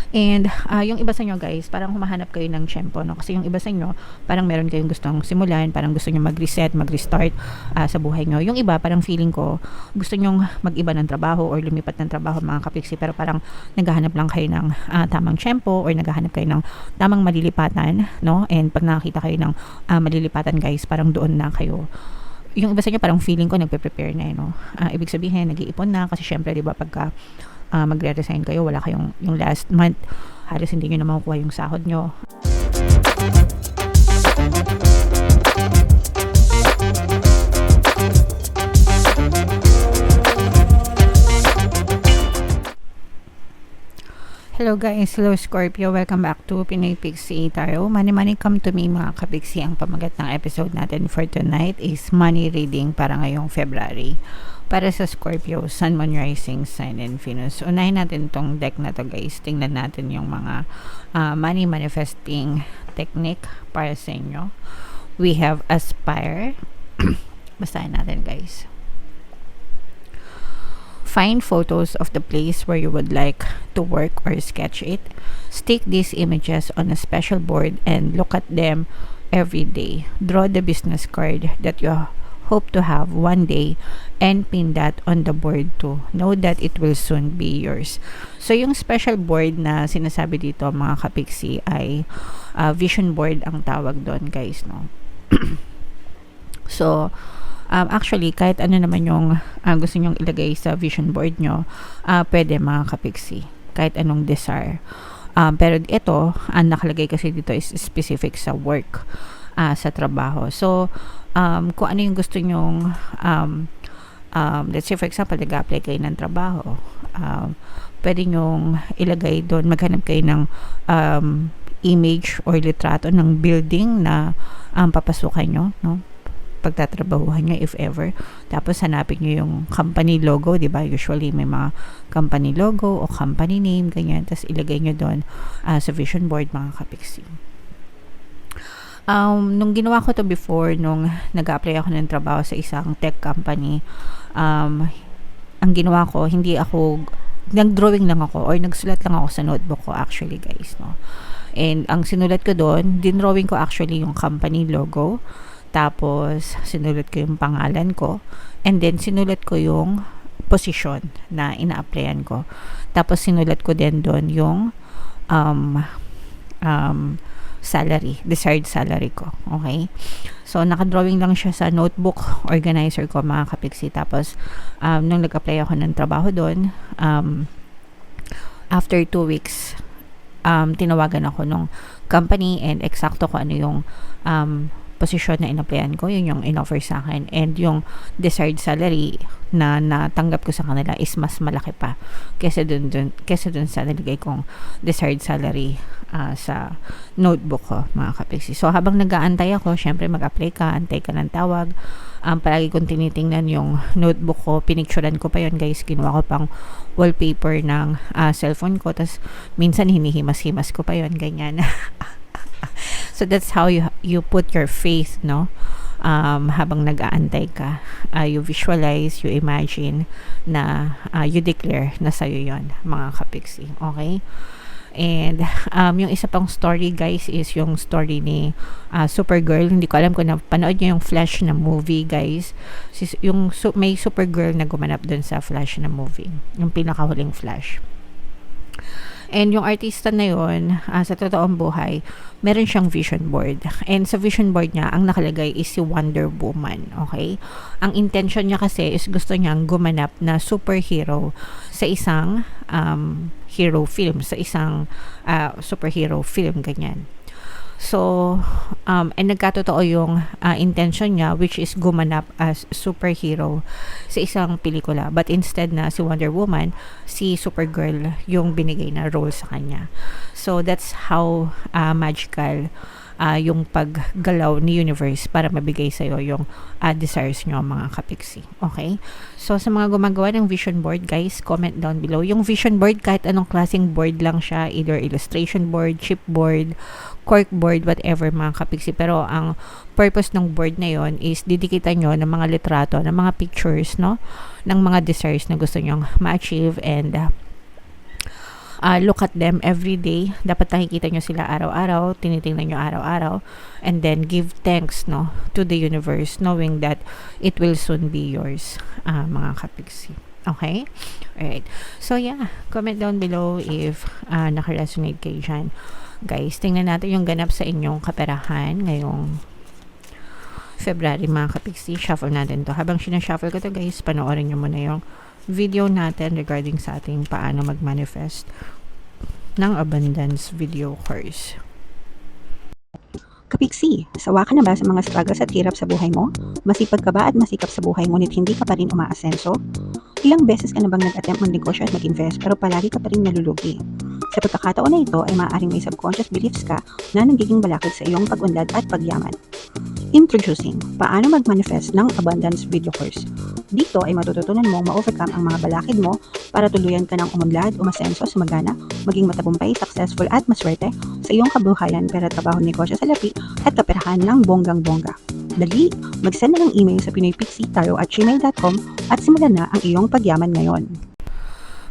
And yung iba sa inyo guys, parang humahanap kayo ng tiyempo, no? Kasi yung iba sa inyo, parang meron kayong gustong simulan, parang gusto nyo mag-reset, mag-restart sa buhay nyo. Yung iba, parang feeling ko, gusto nyong mag-iba ng trabaho or lumipat ng trabaho mga kapiksi, pero parang naghahanap lang kayo ng tamang tiyempo or naghahanap kayo ng tamang malilipatan, no? And pag nakakita kayo ng malilipatan guys, parang doon na kayo. Yung iba sa inyo, parang feeling ko nagpe-prepare na, no? Ibig sabihin, nag-iipon na kasi syempre, di ba, pagka magre-resign kayo, wala kayong yung last month, halos hindi nyo na makukuha yung sahod nyo. Hello guys, hello Scorpio, welcome back to Pinoy Pixie Tarot. Money come to me mga kapixie. Ang pamagat ng episode natin for tonight is money reading para ngayong February. Para sa Scorpio, Sun, Moon, Rising, Sign, and Venus. Unahin natin tong deck na to guys. Tingnan natin yung mga money manifesting technique para sa inyo. We have Aspire. Basahin natin guys. Find photos of the place where you would like to work or sketch it. Stick these images on a special board and look at them every day. Draw the business card that you hope to have one day and pin that on the board too. Know that it will soon be yours. So yung special board na sinasabi dito mga kapiksi ay vision board ang tawag doon guys, no? So actually, kahit ano naman yung gusto nyong ilagay sa vision board nyo, pwede mga kapiksi. Kahit anong desire. Pero ito, ang nakalagay kasi dito is specific sa work, sa trabaho. So, kung ano yung gusto nyong, let's say for example, nag-apply kayo ng trabaho, pwede nyong ilagay doon, maghanap kayo ng image or litrato ng building na papasukan nyo, no? Pagtatrabahuhan nyo if ever. Tapos hanapin nyo yung company logo, di ba? Usually may mga company logo o company name, ganyan. Tapos ilagay nyo doon sa vision board mga kapiksi. Nung ginawa ko to before, nung nag-apply ako ng trabaho sa isang tech company, ang ginawa ko, hindi ako, nag-drawing lang ako or nagsulat lang ako sa notebook ko actually guys, no? And ang sinulat ko doon, dinrawing ko actually yung company logo. Tapos, sinulat ko yung pangalan ko. And then, sinulat ko yung position na ina-applyan ko. Tapos, sinulat ko din doon yung salary, desired salary ko. Okay? So, nakadrawing lang siya sa notebook organizer ko, mga kapiksi. Tapos, nung nag-apply ako ng trabaho doon, after 2 weeks, tinawagan ako nung company and eksakto ko ano yung posisyon na in-applyan ko, yun yung in-offer sa akin, and yung desired salary na natanggap ko sa kanila is mas malaki pa kesa dun sa nilagay kong desired salary sa notebook ko mga kapiksi. So habang nag-aantay ako, syempre mag-apply ka, antay ka ng tawag, palagi kong tinitingnan yung notebook ko, pinicturean ko pa yun guys, ginawa ko pang wallpaper ng cellphone ko, tas minsan hinihimas-himas ko pa yun, ganyan. So that's how you put your faith, no? Habang nag-aantay ka, you visualize, you imagine na you declare na sa'yo yon mga kapiksi. Okay? And yung isa pang story guys is yung story ni Supergirl. Hindi ko alam kung napanood niyo yung Flash na movie guys. May Supergirl na gumanap dun sa Flash na movie, yung pinakahuling Flash. And yung artista na yun, sa totoong buhay, meron siyang vision board. And sa vision board niya, ang nakalagay is si Wonder Woman. Okay? Ang intention niya kasi is gusto niyang gumanap na superhero sa isang hero film, sa isang superhero film, ganyan. So, and nagkatotoo yung intention niya, which is gumanap as superhero sa isang pelikula. But instead na si Wonder Woman, si Supergirl yung binigay na role sa kanya. So, that's how magical yung paggalaw ni universe para mabigay sa'yo yung desires nyo mga kapiksi. Okay? So, sa mga gumagawa ng vision board, guys, comment down below. Yung vision board, kahit anong klaseng board lang siya, either illustration board, chipboard, cork board, whatever mga kapiksi. Pero, ang purpose ng board na yon is didikitan nyo ng mga litrato, ng mga pictures, no? Ng mga desires na gusto nyong ma-achieve and look at them every day. Dapat nakikita nyo sila araw-araw, tinitingnan nyo araw-araw, and then give thanks, no, to the universe, knowing that it will soon be yours, mga kapiksi. Okay? Alright. So, yeah. Comment down below if naka-resonate kayo dyan. Guys, tingnan natin yung ganap sa inyong kaperahan ngayong February, mga kapiksi. Shuffle natin to. Habang sinashuffle ko to, guys, panoorin nyo muna yung video natin regarding sa ating paano mag-manifest ng abundance video course. Kapiksi, sawa ka na ba sa mga struggles at hirap sa buhay mo? Masipag ka ba at masikap sa buhay ngunit hindi ka pa rin umaasenso? Ilang beses ka na bang nag-attempt mag-negosyo at mag-invest pero palagi ka pa rin nalulugi? Sa pagkakataon na ito ay maaaring may subconscious beliefs ka na nagiging balakid sa iyong pag-unlad at pagyaman. Introducing, paano mag-manifest ng abundance video course. Dito ay matututunan mong ma-overcome ang mga balakid mo para tuluyan ka ng umunlad, umasenso, sumagana, maging matagumpay, successful at maswerte sa iyong kabuhayan, pera, trabaho, negosyo, salapi at kaperahan ng bonggang-bongga. Dali, mag-send na ng email sa pinoypixitaro@gmail.com at simulan na ang iyong pagyaman ngayon.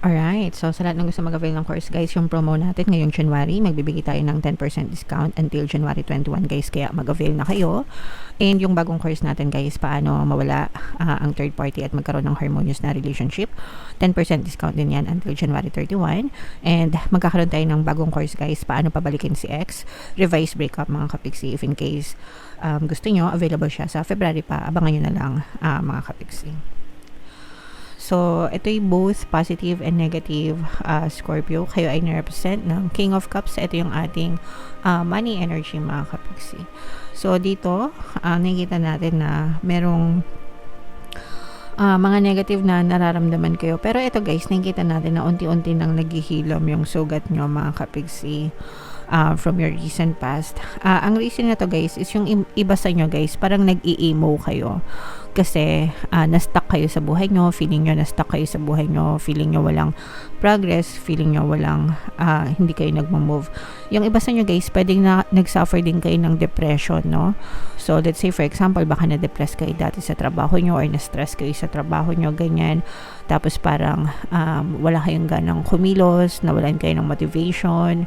Alright, so sa lahat ng gusto mag-avail ng course, guys, yung promo natin ngayong January, magbibigay tayo ng 10% discount until January 21, guys, kaya mag-avail na kayo. And yung bagong course natin, guys, paano mawala ang third party at magkaroon ng harmonious na relationship, 10% discount din yan until January 31. And magkakaroon tayo ng bagong course, guys, paano pabalikin si ex, revise breakup, mga kapiksi, if in case gusto nyo, available siya sa February pa, abangan nyo na lang, mga kapiksi. So, ito'y both positive and negative Scorpio. Kayo ay na-represent ng King of Cups. Ito yung ating money energy, mga kapiksi. So, dito, nakikita natin na merong mga negative na nararamdaman kayo. Pero ito, guys, nakikita natin na unti-unti nang naghihilom yung sugat nyo, mga kapiksi, from your recent past. Ang reason na to, guys, is yung iba sa inyo, guys, parang nag-i-emo kayo. Kasi na-stuck kayo sa buhay nyo, feeling nyo na-stuck kayo sa buhay nyo, feeling nyo walang progress, feeling nyo walang hindi kayo nagmo-move. Yung iba sa inyo, guys, pwedeng nag-suffer din kayo ng depression, no? So, let's say, for example, baka na-depress kayo dati sa trabaho nyo or na-stress kayo sa trabaho nyo, ganyan. Tapos parang wala kayong ganang kumilos, nawalan kayo ng motivation,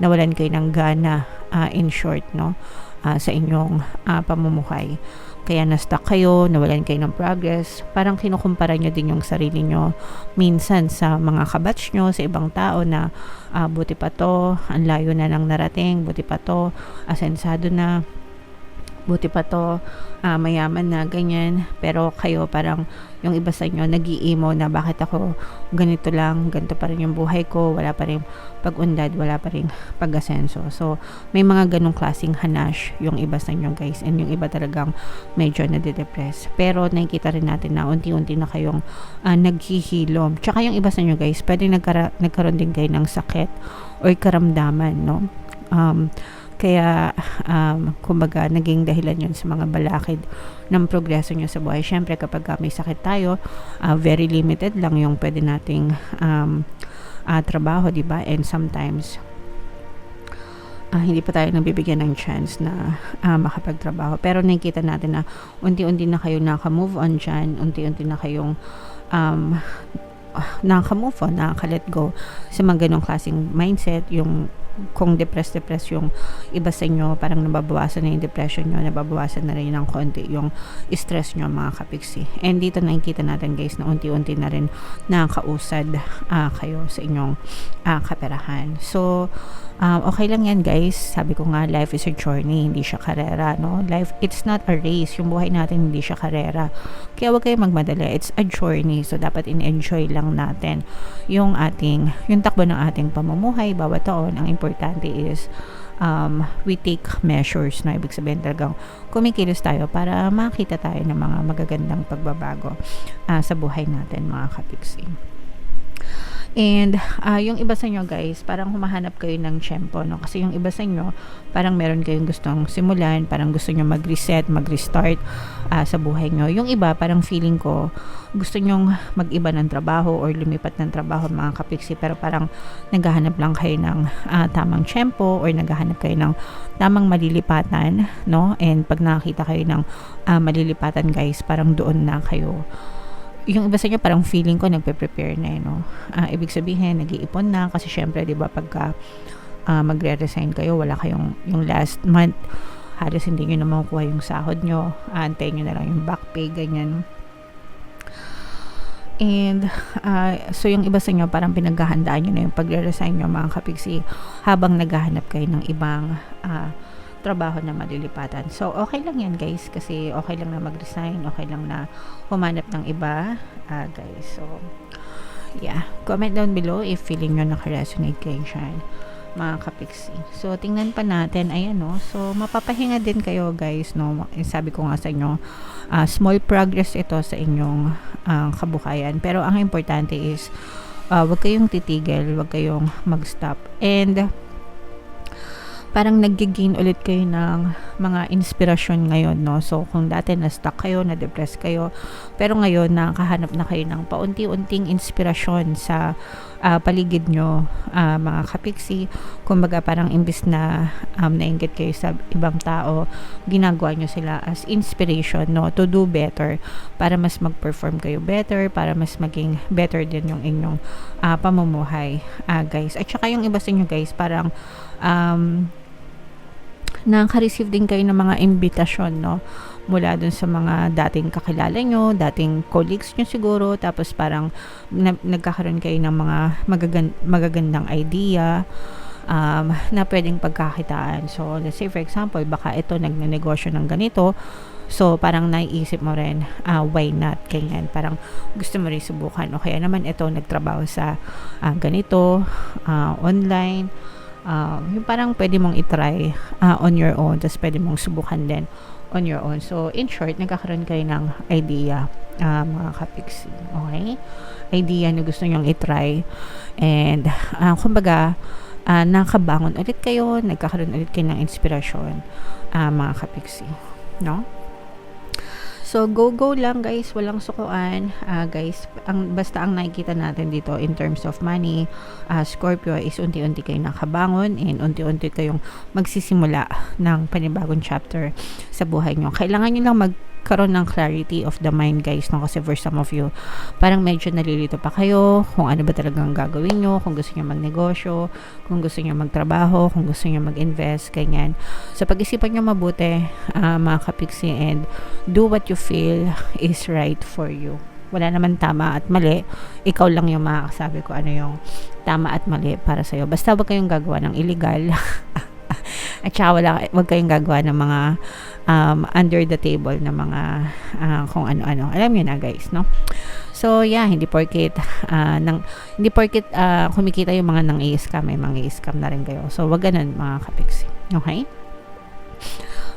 nawalan kayo ng gana, in short, no? Sa inyong pamumuhay. Kaya na-stuck kayo, nawalan kayo ng progress, parang kinukumpara nyo din yung sarili nyo minsan sa mga kabatch nyo, sa ibang tao na buti pa to, ang layo na lang narating, buti pa to, asensado na, buti pa to, mayaman na, ganyan. Pero kayo parang yung iba sa inyo nag-i-emo na bakit ako ganito lang, ganito pa rin yung buhay ko, wala pa rin pag-unlad, wala pa rin pag-asenso. So, may mga ganong klaseng hanash yung iba sa inyo, guys, and yung iba talagang medyo nade-depress. Pero nakikita rin natin na unti-unti na kayong naghihilom. Tsaka yung iba sa inyo, guys, pwedeng nagkaroon din kayo ng sakit or karamdaman, no? Kaya, kumbaga, naging dahilan yun sa mga balakid ng progreso nyo sa buhay. Siyempre, kapag may sakit tayo, very limited lang yung pwede nating trabaho, diba? And sometimes, hindi pa tayo nabibigyan ng chance na makapagtrabaho. Pero nakikita natin na unti-unti na kayo naka-move on dyan, unti-unti na kayong naka-move on, naka-let go sa mga ganong klaseng mindset. Yung kung depressed yung iba sa inyo, parang nababawasan na yung depression nyo, nababawasan na rin ng konti yung stress nyo, mga kapiksi. And dito nakikita natin, guys, na unti-unti na rin nakakausad kayo sa inyong kaperahan. So, okay lang yan, guys. Sabi ko nga, life is a journey, hindi siya karera, no? Life, it's not a race. Yung buhay natin hindi siya karera. Kaya wag kayo magmadali. It's a journey. So, dapat in-enjoy lang natin yung takbo ng ating pamumuhay bawat taon. Ang importante is we take measures, na ibig sabihin talagang kumikilos tayo para makita tayo ng mga magagandang pagbabago sa buhay natin, mga kapiksi. And yung iba sa inyo, guys, parang humahanap kayo ng tiyempo, no? Kasi yung iba sa inyo, parang meron kayong gustong simulan, parang gusto nyo mag-reset, mag-restart sa buhay nyo. Yung iba, parang feeling ko, gusto nyong mag-iba ng trabaho or lumipat ng trabaho, mga kapiksi, pero parang naghahanap lang kayo ng tamang tiyempo or naghahanap kayo ng tamang malilipatan, no? And pag nakakita kayo ng malilipatan, guys, parang doon na kayo yung iba sa inyo parang feeling ko nagpe-prepare na no. Ibig sabihin nag-iipon na kasi syempre 'di ba pagka magre-resign kayo, wala kayong yung last month, halos hindi nyo na makukuha yung sahod nyo, antayin nyo na lang yung back pay, ganyan. And so yung iba sa inyo parang pinaghahandaan nyo na yung pagre-resign nyo mga kapiksi habang naghahanap kayo ng ibang trabaho na malilipatan. So okay lang yan guys, kasi okay lang na mag-resign, okay lang na humanap ng iba guys. So yeah, comment down below if feeling nyo naka-resonate kayo dyan mga kapiksi. So tingnan pa natin, ayan no, so mapapahinga din kayo guys no. Sabi ko nga sa inyo, small progress ito sa inyong kabuhayan, pero ang importante is wag kayong titigil, wag kayong mag-stop, and parang nag-gain ulit kayo ng mga inspirasyon ngayon, no? So, kung dati na-stuck kayo, na-depress kayo, pero ngayon, nakahanap na kayo ng paunti-unting inspirasyon sa paligid nyo, mga kapiksi. Kumbaga, parang imbis na nainggit kayo sa ibang tao, ginagawa nyo sila as inspiration, no? To do better, para mas mag-perform kayo better, para mas maging better din yung inyong pamumuhay, guys. At saka yung iba sa inyo, guys, parang nakaka-receive din kayo ng mga imbitasyon, no? Mula dun sa mga dating kakilala nyo, dating colleagues nyo siguro, tapos parang nagkakaroon kayo ng mga magagandang idea na pwedeng pagkakitaan. So, let's say for example, baka ito nagnenegosyo ng ganito, so parang naiisip mo rin, why not, ganyan, parang gusto mo rin subukan, o kaya naman ito nagtrabaho sa ganito, online, yung parang pwede mong itry on your own, tapos pwede mong subukan din on your own. So in short, nagkakaroon kayo ng idea, mga kapiksi, okay, idea na gusto nyong itry, and kumbaga nakabangon ulit kayo, nagkakaroon ulit kayo ng inspirasyon, mga kapiksi, no? So, go lang guys, walang sukuan, guys. Basta ang nakikita natin dito in terms of money, Scorpio, is unti-unti kayong nakabangon and unti-unti kayong magsisimula ng panibagong chapter sa buhay nyo. Kailangan nyo lang magkaroon ng clarity of the mind, guys, no? Kasi for some of you, parang medyo nalilito pa kayo kung ano ba talagang gagawin nyo, kung gusto nyo magnegosyo, kung gusto nyo magtrabaho, kung gusto nyo mag-invest, ganyan. So, pag-isipan nyo mabuti, mga kapiksi, and do what you feel is right for you. Wala naman tama at mali. Ikaw lang yung makakasabi ko ano yung tama at mali para sa'yo. Basta wag kayong gagawa ng illegal. At saka wag kayong gagawa ng mga under the table na mga kung ano-ano. Alam niyo na guys, no? So, yeah, hindi porket kumikita yung mga nang-i-scam, may mga-i-scam na rin kayo. So, wag ganun mga kapiksi. Okay?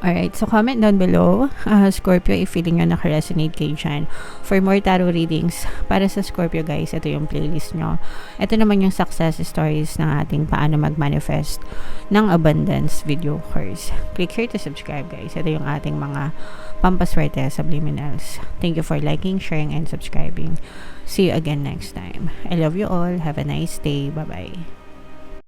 Alright, so comment down below, Scorpio, if feeling nyo naka-resonate kayo dyan. For more tarot readings, para sa Scorpio guys, ito yung playlist nyo. Ito naman yung success stories ng ating paano mag-manifest ng abundance video course. Click here to subscribe guys. Ito yung ating mga pampaswerte subliminals. Thank you for liking, sharing, and subscribing. See you again next time. I love you all. Have a nice day. Bye-bye.